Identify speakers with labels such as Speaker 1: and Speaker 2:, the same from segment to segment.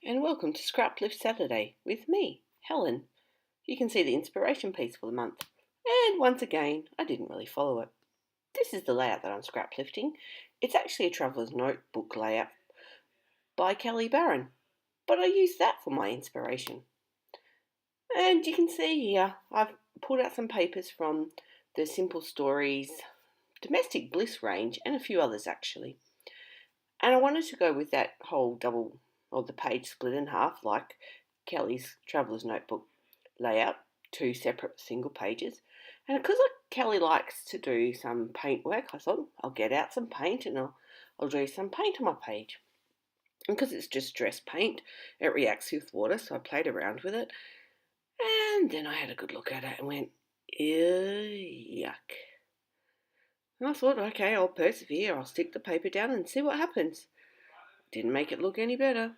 Speaker 1: and welcome to Scraplift Saturday with me, Helen. You can see the inspiration piece for the month, and once again, I didn't really follow it. This is the layout that I'm scraplifting. It's actually a traveller's notebook layout by Kelly Barron, but I used that for my inspiration. And you can see here, I've pulled out some papers from the Simple Stories Domestic Bliss range and a few others actually. And I wanted to go with that whole double or the page split in half like Kelly's Traveller's Notebook layout, two separate single pages. And because Kelly likes to do some paint work, I thought I'll get out some paint and I'll do some paint on my page. And because it's just dress paint, it reacts with water, so I played around with it. And then I had a good look at it and went, ew, yuck. And I thought, okay, I'll persevere, I'll stick the paper down and see what happens. Didn't make it look any better.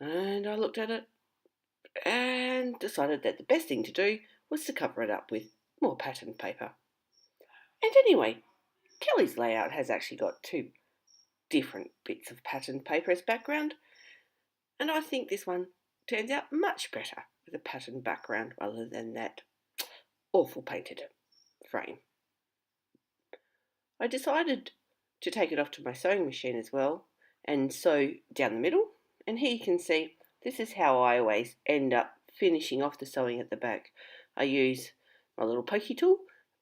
Speaker 1: And I looked at it and decided that the best thing to do was to cover it up with more patterned paper. And anyway, Kelly's layout has actually got two different bits of patterned paper as background, and I think this one turns out much better with a patterned background rather than that awful painted frame. I decided to take it off to my sewing machine as well and sew down the middle, and here you can see this is how I always end up finishing off the sewing at the back. I use my little pokey tool,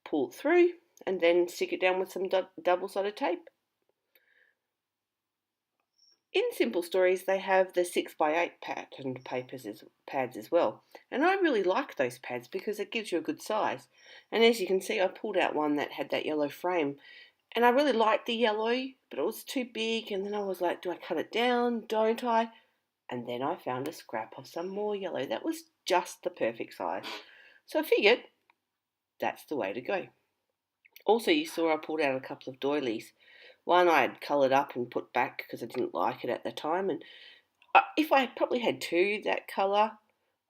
Speaker 1: pull it through, and then stick it down with some double-sided tape. In Simple Stories, they have the 6x8 patterned pads as well, and I really like those pads because it gives you a good size. And as you can see, I pulled out one that had that yellow frame, and I really liked the yellow, but it was too big, and then I was like, do I cut it down, don't I? And then I found a scrap of some more yellow that was just the perfect size. So I figured that's the way to go. Also, you saw I pulled out a couple of doilies. One I had coloured up and put back because I didn't like it at the time. And if I had probably had two that colour,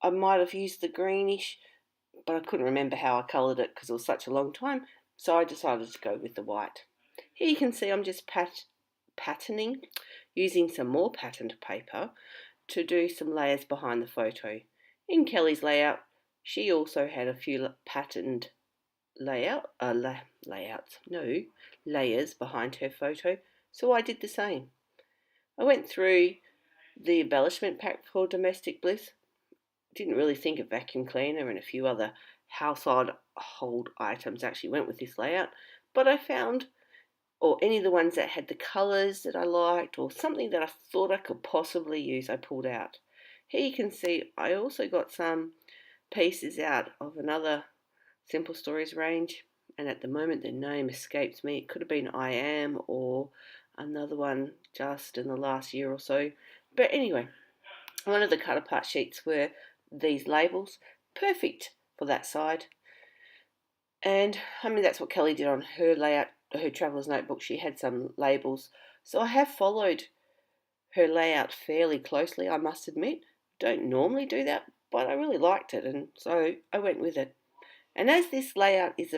Speaker 1: I might have used the greenish, but I couldn't remember how I coloured it because it was such a long time. So I decided to go with the white. Here you can see I'm just patterning, using some more patterned paper to do some layers behind the photo. In Kelly's layout, she also had a few patterned layers behind her photo, so I did the same. I went through the embellishment pack for Domestic Bliss. Didn't really think a vacuum cleaner and a few other household items actually went with this layout, but I found, or any of the ones that had the colours that I liked or something that I thought I could possibly use, I pulled out. Here you can see I also got some pieces out of another Simple Stories range, and at the moment the name escapes me. It could have been I Am or another one just in the last year or so. But anyway, one of the cut apart sheets were these labels, perfect for that side. And I mean, that's what Kelly did on her layout, her traveller's notebook. She had some labels. So I have followed her layout fairly closely, I must admit. Don't normally do that, but I really liked it, and so I went with it. And as this layout is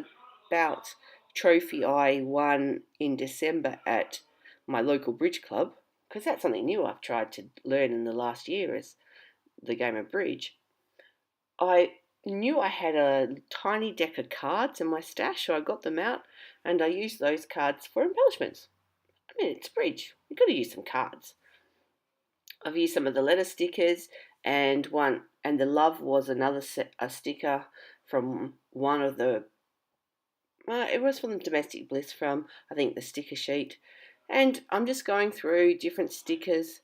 Speaker 1: about trophy I won in December at my local bridge club, because that's something new I've tried to learn in the last year is the game of bridge, I knew I had a tiny deck of cards in my stash, so I got them out and I used those cards for embellishments. I mean, it's bridge. You've got to use some cards. I've used some of the letter stickers and the love was another a sticker from one of the, it was from Domestic Bliss from, I think, the sticker sheet. And I'm just going through different stickers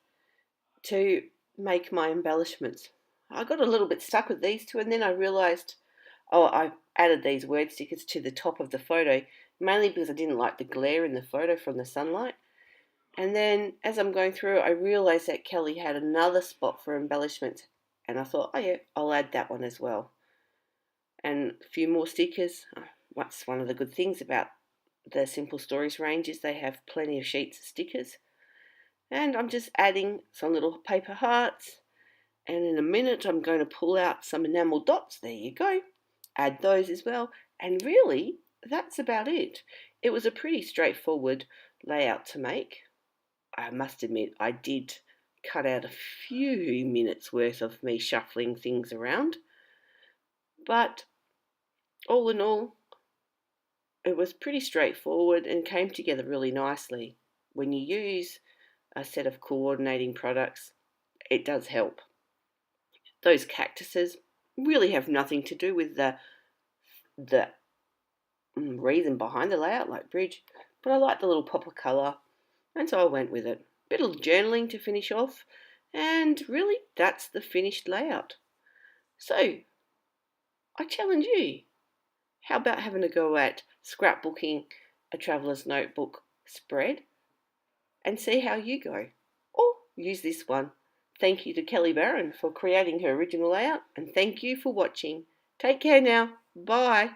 Speaker 1: to make my embellishments. I got a little bit stuck with these two, and then I realised, I added these word stickers to the top of the photo, mainly because I didn't like the glare in the photo from the sunlight. And then as I'm going through, I realised that Kelly had another spot for embellishments, and I thought, oh yeah, I'll add that one as well. And a few more stickers. What's one of the good things about the Simple Stories range is they have plenty of sheets of stickers. And I'm just adding some little paper hearts. And in a minute, I'm going to pull out some enamel dots. There you go. Add those as well. And really, that's about it. It was a pretty straightforward layout to make. I must admit, I did cut out a few minutes worth of me shuffling things around. But all in all, it was pretty straightforward and came together really nicely. When you use a set of coordinating products, it does help. Those cactuses really have nothing to do with the reason behind the layout, like bridge, but I like the little pop of colour, and so I went with it. Bit of journaling to finish off, and really that's the finished layout. So I challenge you. How about having a go at scrapbooking a traveller's notebook spread and see how you go? Or use this one. Thank you to Kelly Barron for creating her original layout, and thank you for watching. Take care now. Bye.